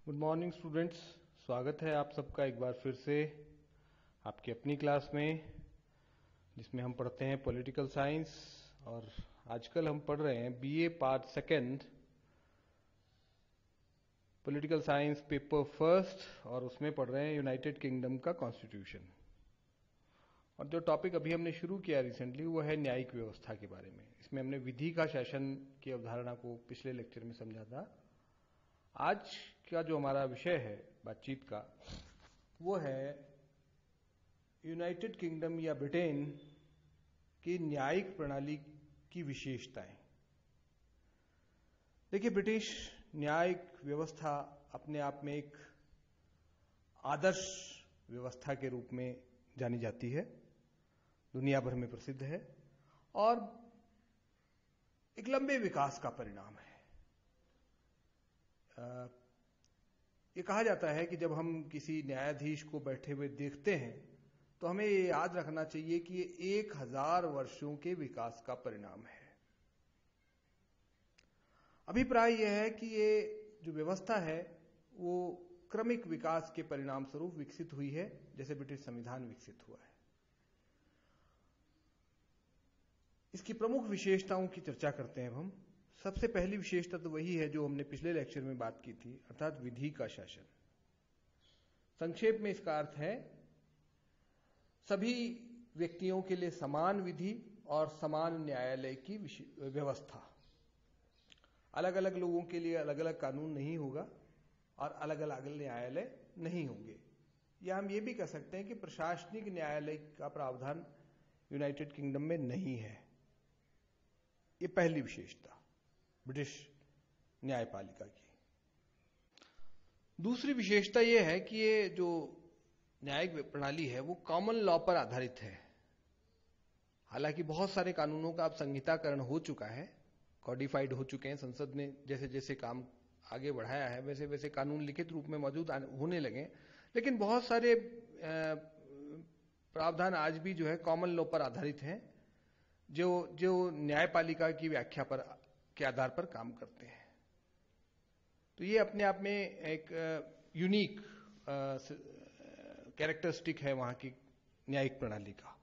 Good morning students. स्वागत है आप सबका एक बार फिर से आपकी अपनी क्लास में, जिसमें हम पढ़ते हैं पॉलिटिकल साइंस। और आजकल हम पढ़ रहे हैं BA part second political science paper first, और उसमें पढ़ रहे हैं यूनाइटेड किंगडम का कॉन्स्टिट्यूशन। और जो टॉपिक अभी हमने शुरू किया रिसेंटली वो है न्यायिक व्यवस्था के बारे में। इसमें हमने विधि का शासन की अवधारणा को पिछले लेक्चर में समझा था। आज का जो हमारा विषय है बातचीत का वो है यूनाइटेड किंगडम या ब्रिटेन की न्यायिक प्रणाली की विशेषताएं। देखिए, ब्रिटिश न्यायिक व्यवस्था अपने आप में एक आदर्श व्यवस्था के रूप में जानी जाती है, दुनिया भर में प्रसिद्ध है और एक लंबे विकास का परिणाम है। ये कहा जाता है कि जब हम किसी न्यायाधीश को बैठे हुए देखते हैं तो हमें ये याद रखना चाहिए कि ये 1000 वर्षों के विकास का परिणाम है। अभिप्राय यह है कि ये जो व्यवस्था है वो क्रमिक विकास के परिणाम स्वरूप विकसित हुई है, जैसे ब्रिटिश संविधान विकसित हुआ है। इसकी प्रमुख विशेषताओं की चर्चा करते हैं अब हम। सबसे पहली विशेषता तो वही है जो हमने पिछले लेक्चर में बात की थी, अर्थात विधि का शासन। संक्षेप में इसका अर्थ है सभी व्यक्तियों के लिए समान विधि और समान न्यायालय की व्यवस्था। अलग अलग लोगों के लिए अलग अलग कानून नहीं होगा और अलग अलग न्यायालय नहीं होंगे। या हम ये भी कह सकते हैं कि प्रशासनिक न्यायालय का प्रावधान यूनाइटेड किंगडम में नहीं है। ये पहली विशेषता ब्रिटिश न्यायपालिका की। दूसरी विशेषता यह है कि ये जो न्यायिक प्रणाली है वो कॉमन लॉ पर आधारित है। हालांकि बहुत सारे कानूनों का अब संहिताकरण हो चुका है, कॉडिफाइड हो चुके हैं। संसद ने जैसे जैसे काम आगे बढ़ाया है वैसे वैसे कानून लिखित रूप में मौजूद होने लगे, लेकिन बहुत सारे प्रावधान आज भी जो है कॉमन लॉ पर आधारित हैं, जो न्यायपालिका की व्याख्या के आधार पर काम करते हैं। तो ये अपने आप में एक यूनिक कैरेक्टरिस्टिक है वहां की न्यायिक प्रणाली का।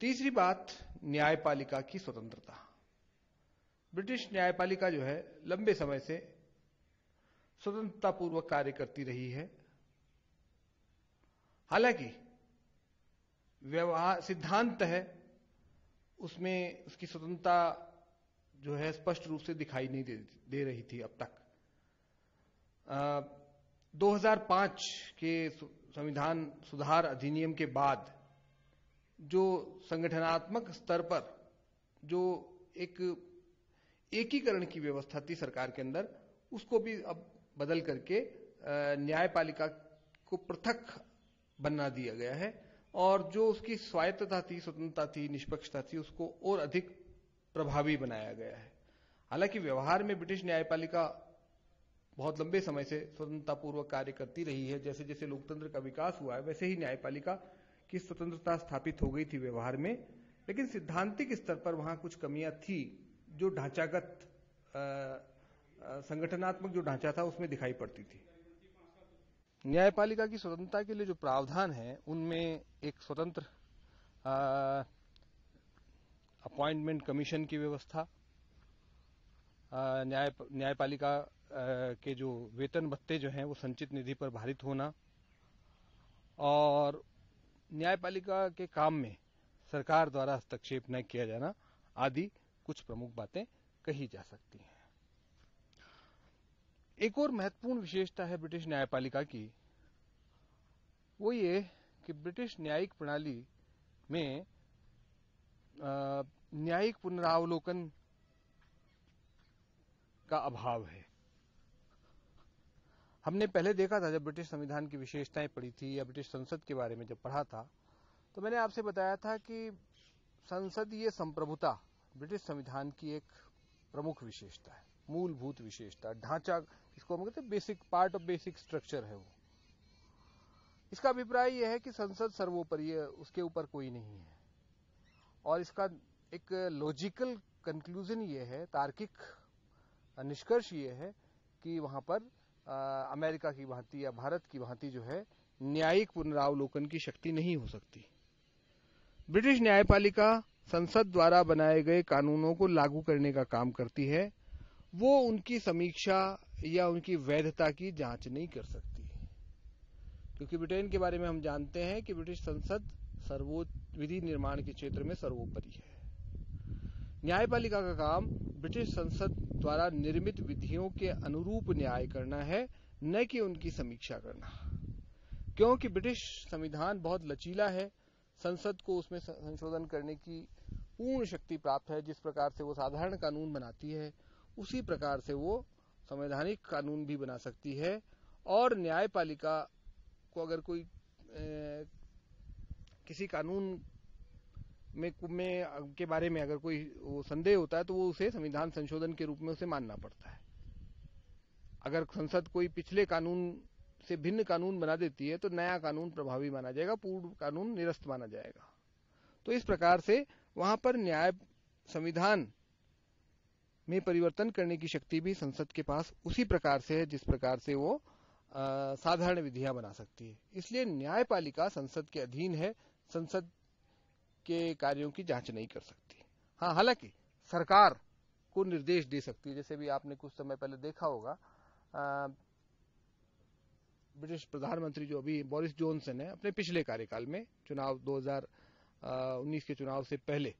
तीसरी बात, न्यायपालिका की स्वतंत्रता। ब्रिटिश न्यायपालिका जो है लंबे समय से स्वतंत्रतापूर्वक कार्य करती रही है। हालांकि व्यवहार सिद्धांत है उसमें उसकी स्वतंत्रता जो है स्पष्ट रूप से दिखाई नहीं दे रही थी अब तक। 2005 के संविधान सुधार अधिनियम के बाद जो संगठनात्मक स्तर पर जो एक एकीकरण की व्यवस्था थी सरकार के अंदर, उसको भी अब बदल करके न्यायपालिका को पृथक बना दिया गया है और जो उसकी स्वायत्तता थी, स्वतंत्रता थी, निष्पक्षता थी, उसको और अधिक प्रभावी बनाया गया है। हालांकि व्यवहार में ब्रिटिश न्यायपालिका बहुत लंबे समय से स्वतंत्रतापूर्वक कार्य करती रही है। जैसे जैसे लोकतंत्र का विकास हुआ है वैसे ही न्यायपालिका की स्वतंत्रता स्थापित हो गई थी व्यवहार में, लेकिन सिद्धांतिक स्तर पर वहां कुछ कमियां थी जो ढांचागत संगठनात्मक जो ढांचा था उसमें दिखाई पड़ती थी। न्यायपालिका की स्वतंत्रता के लिए जो प्रावधान है उनमें एक स्वतंत्र अपॉइंटमेंट कमीशन की व्यवस्था, न्यायपालिका के जो वेतन भत्ते जो हैं वो संचित निधि पर भारित होना और न्यायपालिका के काम में सरकार द्वारा हस्तक्षेप न किया जाना आदि कुछ प्रमुख बातें कही जा सकती हैं। एक और महत्वपूर्ण विशेषता है ब्रिटिश न्यायपालिका की, वो ये कि ब्रिटिश न्यायिक प्रणाली में न्यायिक पुनरावलोकन का अभाव है। हमने पहले देखा था जब ब्रिटिश संविधान की विशेषताएं पढ़ी थी या ब्रिटिश संसद के बारे में जब पढ़ा था, तो मैंने आपसे बताया था कि संसदीय संप्रभुता ब्रिटिश संविधान की एक प्रमुख विशेषता है, मूलभूत विशेषता, ढांचा, इसको हम कहते हैं basic part of basic structure है वो। इसका अभिप्राय यह है कि संसद सर्वोपरि है, उसके ऊपर कोई नहीं है। और इसका एक लॉजिकल कंक्लूजन ये है, तार्किक निष्कर्ष ये है कि वहां पर अमेरिका की भांति या भारत की भांति जो है न्यायिक पुनरावलोकन की शक्ति नहीं हो सकती। ब्रिटिश न्यायपालिका संसद द्वारा बनाए गए कानूनों को लागू करने का काम करती है, वो उनकी समीक्षा या उनकी वैधता की जांच नहीं कर सकती, क्योंकि ब्रिटेन के बारे में हम जानते हैं कि ब्रिटिश संसद सर्वोच्च विधि निर्माण के क्षेत्र में सर्वोपरि है। न्यायपालिका का काम ब्रिटिश संसद द्वारा निर्मित विधियों के अनुरूप न्याय करना है, न कि उनकी समीक्षा करना। क्योंकि ब्रिटिश संविधान बहुत लचीला है, संसद को उसमें संशोधन करने की पूर्ण शक्ति प्राप्त है। जिस प्रकार से वो साधारण कानून बनाती है, उसी प्रकार से वो संवैधानिक कानून भी बना सकती है। और न्यायपालिका को अगर कोई किसी कानून में के बारे में अगर कोई वो संदेह होता है, तो वो उसे संविधान संशोधन के रूप में उसे मानना पड़ता है। अगर संसद कोई पिछले कानून से भिन्न कानून बना देती है, तो नया कानून प्रभावी माना जाएगा, पूर्व कानून निरस्त माना जाएगा। तो इस प्रकार से वहां पर न्याय संविधान में परिवर्तन करने की शक्ति भी संसद के पास उसी प्रकार से है जिस प्रकार से वो साधारण विधियां बना सकती है। इसलिए न्यायपालिका संसद के अधीन है, संसद के कार्यों की जांच नहीं कर सकती। हाँ, हालांकि सरकार को निर्देश दे सकती है। जैसे भी आपने कुछ समय पहले देखा होगा, ब्रिटिश प्रधानमंत्री जो अभी बोरिस जॉनसन है, अपने पिछले कार्यकाल में चुनाव 2019 के चुनाव से पहले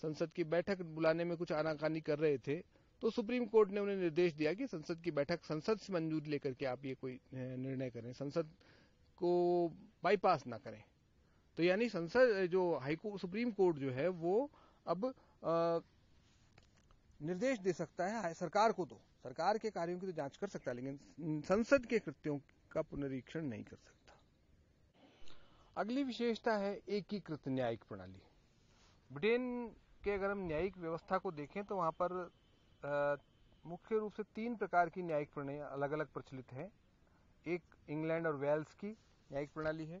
संसद की बैठक बुलाने में कुछ आनाकानी कर रहे थे, तो सुप्रीम कोर्ट ने उन्हें निर्देश दिया कि संसद की बैठक, संसद से मंजूरी लेकर के आप ये कोई निर्णय करें, संसद को बाईपास ना करें। तो यानी संसद जो हाईकोर्ट, सुप्रीम कोर्ट जो है वो अब निर्देश दे सकता है सरकार को, तो सरकार के कार्यों की तो जांच कर सकता है, लेकिन संसद के कृत्यों का पुनरीक्षण नहीं कर सकता। अगली विशेषता है एकीकृत न्यायिक प्रणाली। ब्रिटेन के अगर हम न्यायिक व्यवस्था को देखें तो वहां पर मुख्य रूप से 3 प्रकार की न्यायिक प्रणाली अलग अलग प्रचलित है। एक इंग्लैंड और वेल्स की न्यायिक प्रणाली है,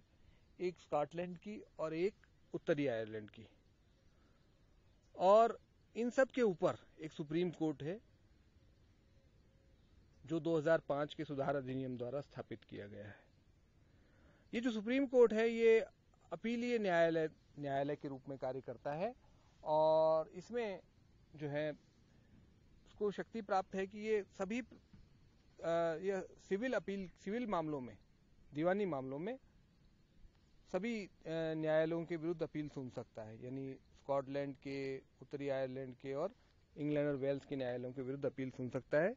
एक स्कॉटलैंड की और एक उत्तरी आयरलैंड की। और इन सब के ऊपर एक सुप्रीम कोर्ट है जो 2005 के सुधार अधिनियम द्वारा स्थापित किया गया है। ये जो सुप्रीम कोर्ट है ये अपीलीय न्यायालय के रूप में कार्य करता है, और इसमें जो है उसको शक्ति प्राप्त है कि ये सभी ये सिविल मामलों में, दीवानी मामलों में सभी न्यायालयों के विरुद्ध अपील सुन सकता है। यानी स्कॉटलैंड के, उत्तरी आयरलैंड के और इंग्लैंड और वेल्स के न्यायालयों के विरुद्ध अपील सुन सकता है।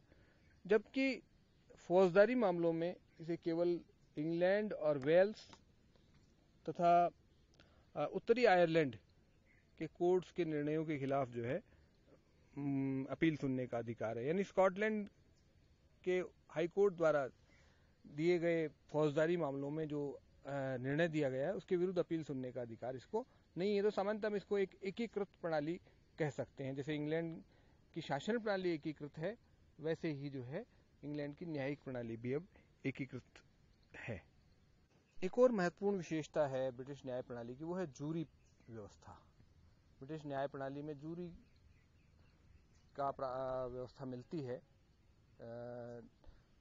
जबकि फौजदारी मामलों में इसे केवल इंग्लैंड और वेल्स तथा उत्तरी आयरलैंड के कोर्ट्स के निर्णयों के खिलाफ जो है अपील सुनने का अधिकार है। यानी स्कॉटलैंड के हाई कोर्ट द्वारा दिए गए फौजदारी मामलों में जो निर्णय दिया गया है उसके विरुद्ध अपील सुनने का अधिकार इसको नहीं है। तो सामान्यतः हम इसको एक एकीकृत प्रणाली कह सकते हैं। जैसे इंग्लैंड की शासन प्रणाली एकीकृत है, वैसे ही जो है इंग्लैंड की न्यायिक प्रणाली भी अब एकीकृत है। एक और महत्वपूर्ण विशेषता है ब्रिटिश न्याय प्रणाली की, वो है जूरी व्यवस्था। ब्रिटिश न्याय प्रणाली में जूरी का व्यवस्था मिलती है।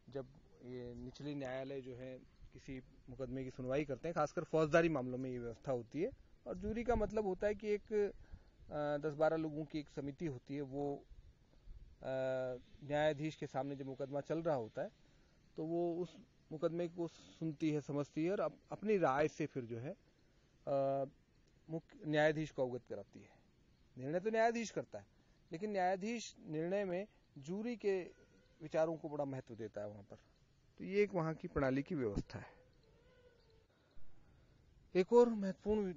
जब ये निचली न्यायालय जो है किसी मुकदमे की सुनवाई करते हैं, खासकर फौजदारी मामलों में ये व्यवस्था होती है। और जूरी का मतलब होता है कि एक 10-12 लोगों की एक समिति होती है, वो न्यायाधीश के सामने जब मुकदमा चल रहा होता है तो वो उस मुकदमे को सुनती है, समझती है और अपनी राय से फिर जो है मुख्य न्यायाधीश को अवगत कराती है। निर्णय तो न्यायाधीश करता है, लेकिन न्यायाधीश निर्णय में जूरी के विचारों को बड़ा महत्व देता है वहां पर। तो ये एक वहां की प्रणाली की व्यवस्था है। एक और महत्वपूर्ण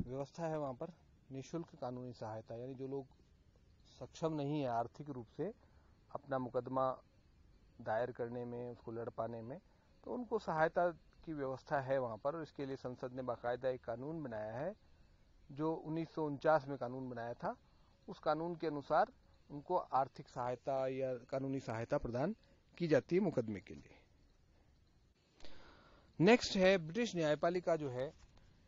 व्यवस्था है वहां पर निःशुल्क कानूनी सहायता। यानी जो लोग सक्षम नहीं है आर्थिक रूप से अपना मुकदमा दायर करने में, उसको लड़ पाने में, तो उनको सहायता की व्यवस्था है वहां पर। और इसके लिए संसद ने बाकायदा एक कानून बनाया है जो 1949 में कानून बनाया था। उस कानून के अनुसार उनको आर्थिक सहायता या कानूनी सहायता प्रदान की जाती है मुकदमे के लिए। नेक्स्ट है ब्रिटिश न्यायपालिका जो है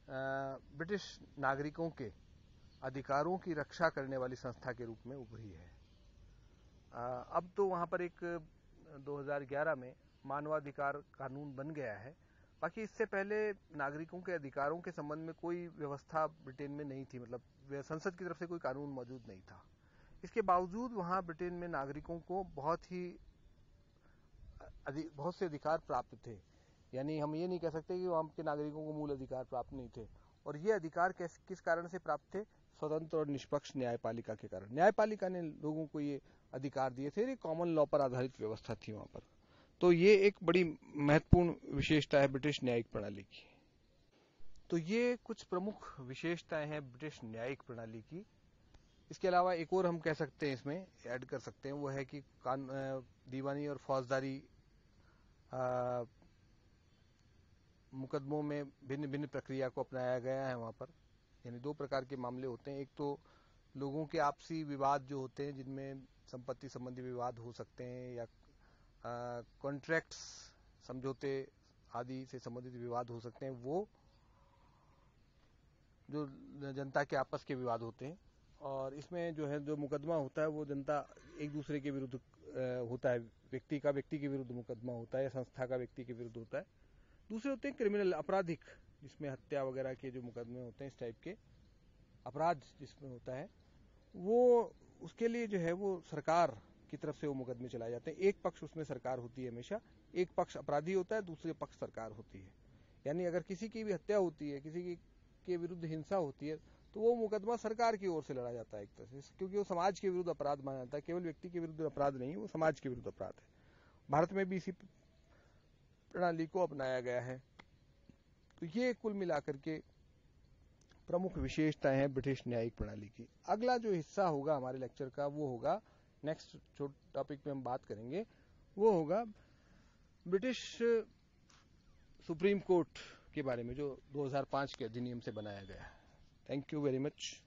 ब्रिटिश नागरिकों के अधिकारों की रक्षा करने वाली संस्था के रूप में उभरी है। अब तो वहां पर एक 2011 में मानवाधिकार कानून बन गया है। बाकी इससे पहले नागरिकों के अधिकारों के संबंध में कोई व्यवस्था ब्रिटेन में नहीं थी, मतलब संसद की तरफ से कोई कानून मौजूद नहीं था। इसके बावजूद वहां ब्रिटेन में नागरिकों को बहुत से अधिकार प्राप्त थे। यानी हम ये नहीं कह सकते कि वहां के नागरिकों को मूल अधिकार प्राप्त नहीं थे। और ये अधिकार किस कारण से प्राप्त थे? स्वतंत्र और निष्पक्ष न्यायपालिका के कारण। न्यायपालिका ने लोगों को ये अधिकार दिए थे। कॉमन लॉ पर आधारित व्यवस्था थी वहां पर। तो ये एक बड़ी महत्वपूर्ण विशेषता है ब्रिटिश न्यायिक प्रणाली की। तो ये कुछ प्रमुख विशेषताएं हैं ब्रिटिश न्यायिक प्रणाली की। इसके अलावा एक और हम कह सकते हैं, इसमें ऐड कर सकते हैं, वो है कि दीवानी और फौजदारी मुकदमों में भिन्न भिन्न प्रक्रिया को अपनाया गया है वहां पर। यानी दो प्रकार के मामले होते हैं। एक तो लोगों के आपसी विवाद जो होते हैं, जिनमें संपत्ति संबंधी विवाद हो सकते हैं, या कॉन्ट्रैक्ट्स, समझौते आदि से संबंधित विवाद हो सकते हैं, वो जो जनता के आपस के विवाद होते हैं। और इसमें जो मुकदमा होता है वो जनता एक दूसरे के विरुद्ध होता है। व्यक्ति के विरुद्ध मुकदमा होता है, या संस्था का व्यक्ति के विरुद्ध होता है। दूसरे होते हैं क्रिमिनल, आपराधिक, जिसमें हत्या वगैरह के जो मुकदमे होते हैं, इस टाइप के अपराध जिसमें होता है, वो उसके लिए जो है वो सरकार की तरफ से वो मुकदमे चलाए जाते हैं। एक पक्ष उसमें सरकार होती है हमेशा, एक पक्ष अपराधी होता है, दूसरे पक्ष सरकार होती है। यानी अगर किसी की भी हत्या होती है, किसी के विरुद्ध हिंसा होती है, तो वो मुकदमा सरकार की ओर से लड़ा जाता है एक तरह से, क्योंकि वो समाज के विरुद्ध अपराध माना जाता है। केवल व्यक्ति के विरुद्ध अपराध नहीं, वो समाज के विरुद्ध अपराध है। भारत में भी इसी प्रणाली को अपनाया गया है। तो ये कुल मिलाकर के प्रमुख विशेषताएं हैं ब्रिटिश न्यायिक प्रणाली की। अगला जो हिस्सा होगा हमारे लेक्चर का, वो होगा नेक्स्ट जो टॉपिक पे हम बात करेंगे, वो होगा ब्रिटिश सुप्रीम कोर्ट के बारे में, जो 2005 के अधिनियम से बनाया गया है। Thank you very much.